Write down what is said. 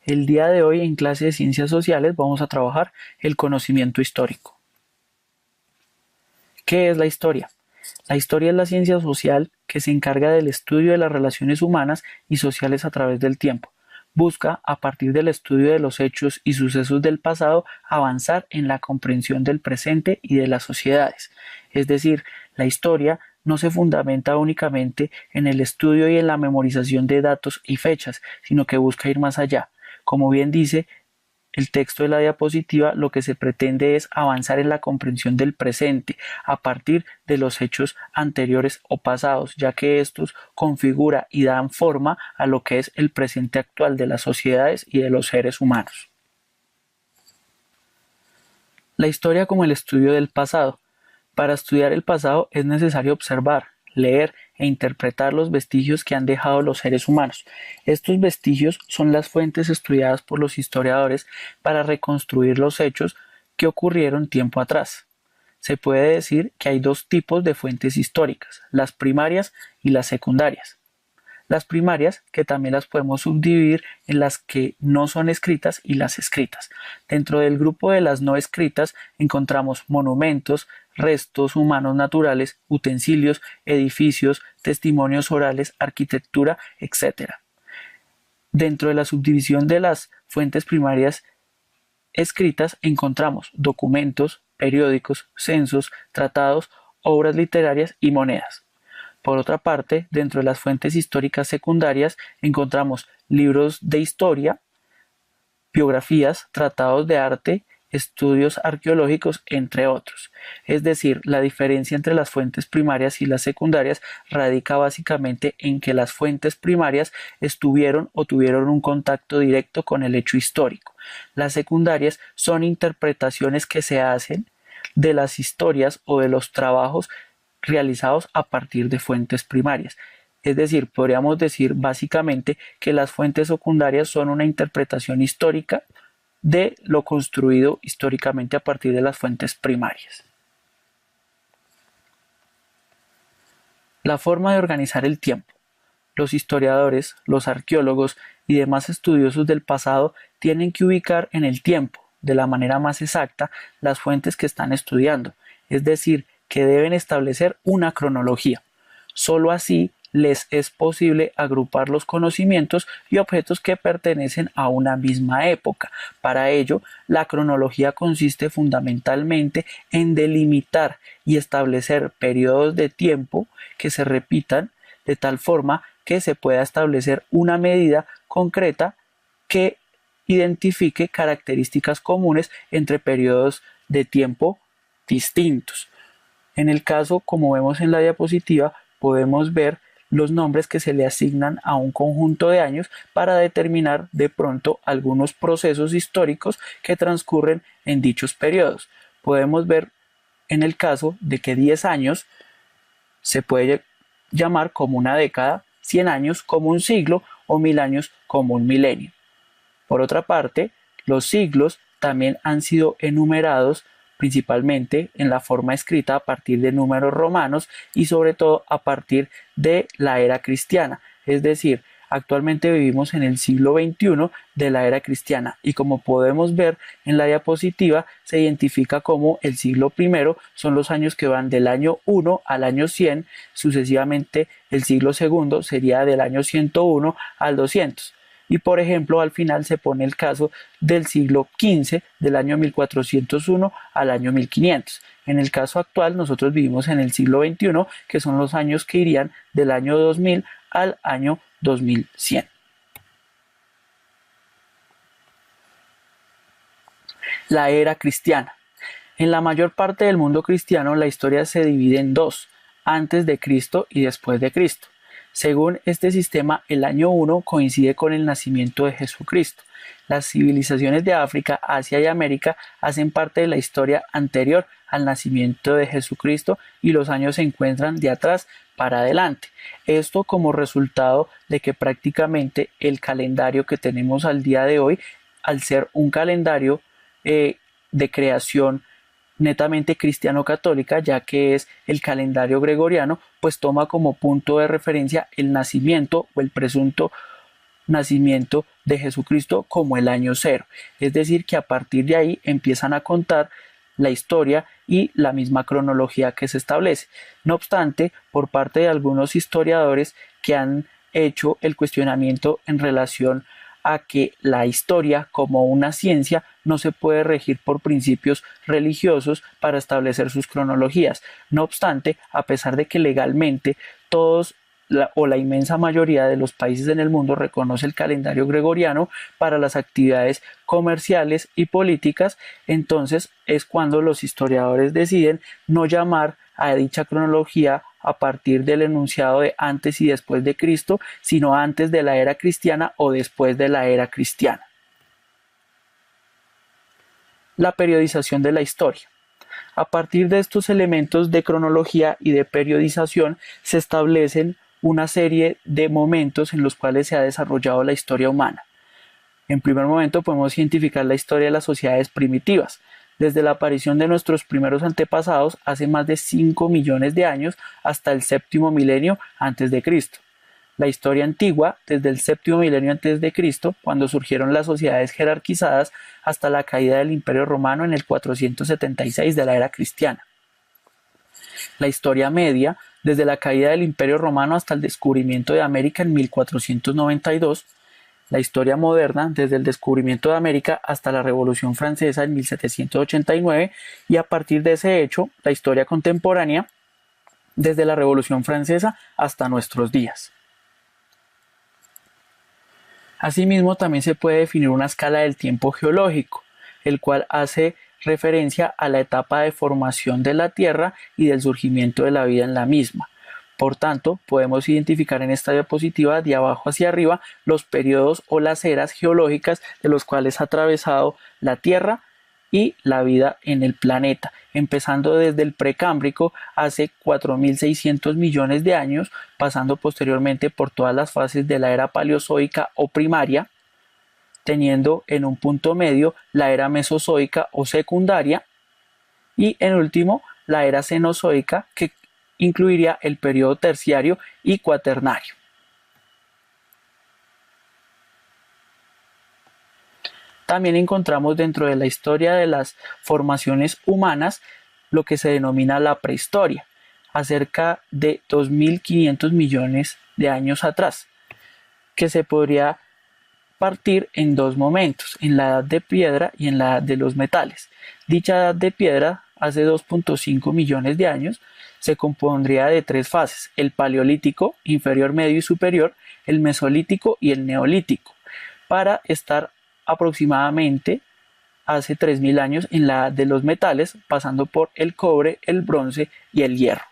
El día de hoy en clase de Ciencias Sociales vamos a trabajar el conocimiento histórico. ¿Qué es la historia? La historia es la ciencia social que se encarga del estudio de las relaciones humanas y sociales a través del tiempo. Busca, a partir del estudio de los hechos y sucesos del pasado, avanzar en la comprensión del presente y de las sociedades. Es decir, la historia no se fundamenta únicamente en el estudio y en la memorización de datos y fechas, sino que busca ir más allá. Como bien dice el texto de la diapositiva, lo que se pretende es avanzar en la comprensión del presente a partir de los hechos anteriores o pasados, ya que estos configuran y dan forma a lo que es el presente actual de las sociedades y de los seres humanos. La historia como el estudio del pasado. Para estudiar el pasado es necesario observar, leer e interpretar los vestigios que han dejado los seres humanos. Estos vestigios son las fuentes estudiadas por los historiadores para reconstruir los hechos que ocurrieron tiempo atrás. Se puede decir que hay dos tipos de fuentes históricas, las primarias y las secundarias. Las primarias, que también las podemos subdividir en las que no son escritas y las escritas. Dentro del grupo de las no escritas encontramos monumentos, restos humanos naturales, utensilios, edificios, testimonios orales, arquitectura, etc. Dentro de la subdivisión de las fuentes primarias escritas encontramos documentos, periódicos, censos, tratados, obras literarias y monedas. Por otra parte, dentro de las fuentes históricas secundarias encontramos libros de historia, biografías, tratados de arte, estudios arqueológicos, entre otros. Es decir, la diferencia entre las fuentes primarias y las secundarias radica básicamente en que las fuentes primarias estuvieron o tuvieron un contacto directo con el hecho histórico. Las secundarias son interpretaciones que se hacen de las historias o de los trabajos realizados a partir de fuentes primarias. Es decir, podríamos decir básicamente que las fuentes secundarias son una interpretación histórica de lo construido históricamente a partir de las fuentes primarias. La forma de organizar el tiempo. Los historiadores, los arqueólogos y demás estudiosos del pasado tienen que ubicar en el tiempo, de la manera más exacta, las fuentes que están estudiando, es decir, que deben establecer una cronología. Solo así les es posible agrupar los conocimientos y objetos que pertenecen a una misma época. Para ello, la cronología consiste fundamentalmente en delimitar y establecer periodos de tiempo que se repitan de tal forma que se pueda establecer una medida concreta que identifique características comunes entre periodos de tiempo distintos. En el caso, como vemos en la diapositiva, podemos ver los nombres que se le asignan a un conjunto de años para determinar de pronto algunos procesos históricos que transcurren en dichos periodos. Podemos ver en el caso de que 10 años se puede llamar como una década, 100 años como un siglo o 1000 años como un milenio. Por otra parte, los siglos también han sido enumerados principalmente en la forma escrita a partir de números romanos y sobre todo a partir de la era cristiana. Es decir, actualmente vivimos en el siglo XXI de la era cristiana y como podemos ver en la diapositiva se identifica como el siglo primero son los años que van del año 1 al año 100, sucesivamente el siglo segundo sería del año 101 al 200. Y por ejemplo, al final se pone el caso del siglo XV, del año 1401 al año 1500. En el caso actual, nosotros vivimos en el siglo XXI, que son los años que irían del año 2000 al año 2100. La era cristiana. En la mayor parte del mundo cristiano, la historia se divide en dos, antes de Cristo y después de Cristo. Según este sistema, el año 1 coincide con el nacimiento de Jesucristo. Las civilizaciones de África, Asia y América hacen parte de la historia anterior al nacimiento de Jesucristo y los años se encuentran de atrás para adelante. Esto como resultado de que prácticamente el calendario que tenemos al día de hoy, al ser un calendario de creación netamente cristiano-católica, ya que es el calendario gregoriano, pues toma como punto de referencia el nacimiento o el presunto nacimiento de Jesucristo como el año cero. Es decir, que a partir de ahí empiezan a contar la historia y la misma cronología que se establece. No obstante, por parte de algunos historiadores que han hecho el cuestionamiento en relación a que la historia como una ciencia no se puede regir por principios religiosos para establecer sus cronologías. No obstante, a pesar de que legalmente todos la inmensa mayoría de los países en el mundo reconoce el calendario gregoriano para las actividades comerciales y políticas, entonces es cuando los historiadores deciden no llamar a dicha cronología a partir del enunciado de antes y después de Cristo, sino antes de la era cristiana o después de la era cristiana. La periodización de la historia. A partir de estos elementos de cronología y de periodización se establecen una serie de momentos en los cuales se ha desarrollado la historia humana. En primer momento podemos identificar la historia de las sociedades primitivas, desde la aparición de nuestros primeros antepasados hace más de 5 millones de años hasta el séptimo milenio antes de Cristo. La historia antigua, desde el séptimo milenio antes de Cristo, cuando surgieron las sociedades jerarquizadas, hasta la caída del Imperio Romano en el 476 de la era cristiana. La historia media, desde la caída del Imperio Romano hasta el descubrimiento de América en 1492, la historia moderna, desde el descubrimiento de América hasta la Revolución Francesa en 1789, y a partir de ese hecho, la historia contemporánea, desde la Revolución Francesa hasta nuestros días. Asimismo, también se puede definir una escala del tiempo geológico, el cual hace referencia a la etapa de formación de la Tierra y del surgimiento de la vida en la misma. Por tanto, podemos identificar en esta diapositiva de abajo hacia arriba los periodos o las eras geológicas de los cuales ha atravesado la Tierra y la vida en el planeta, empezando desde el Precámbrico hace 4.600 millones de años, pasando posteriormente por todas las fases de la era Paleozoica o primaria, teniendo en un punto medio la era Mesozoica o secundaria y en último la era Cenozoica, que incluiría el periodo terciario y cuaternario. También encontramos dentro de la historia de las formaciones humanas lo que se denomina la prehistoria, acerca de 2.500 millones de años atrás, que se podría partir en dos momentos, en la edad de piedra y en la edad de los metales. Dicha edad de piedra, hace 2.5 millones de años, se compondría de tres fases: el paleolítico, inferior, medio y superior, el mesolítico y el neolítico, para estar aproximadamente hace 3.000 años en la edad de los metales, pasando por el cobre, el bronce y el hierro.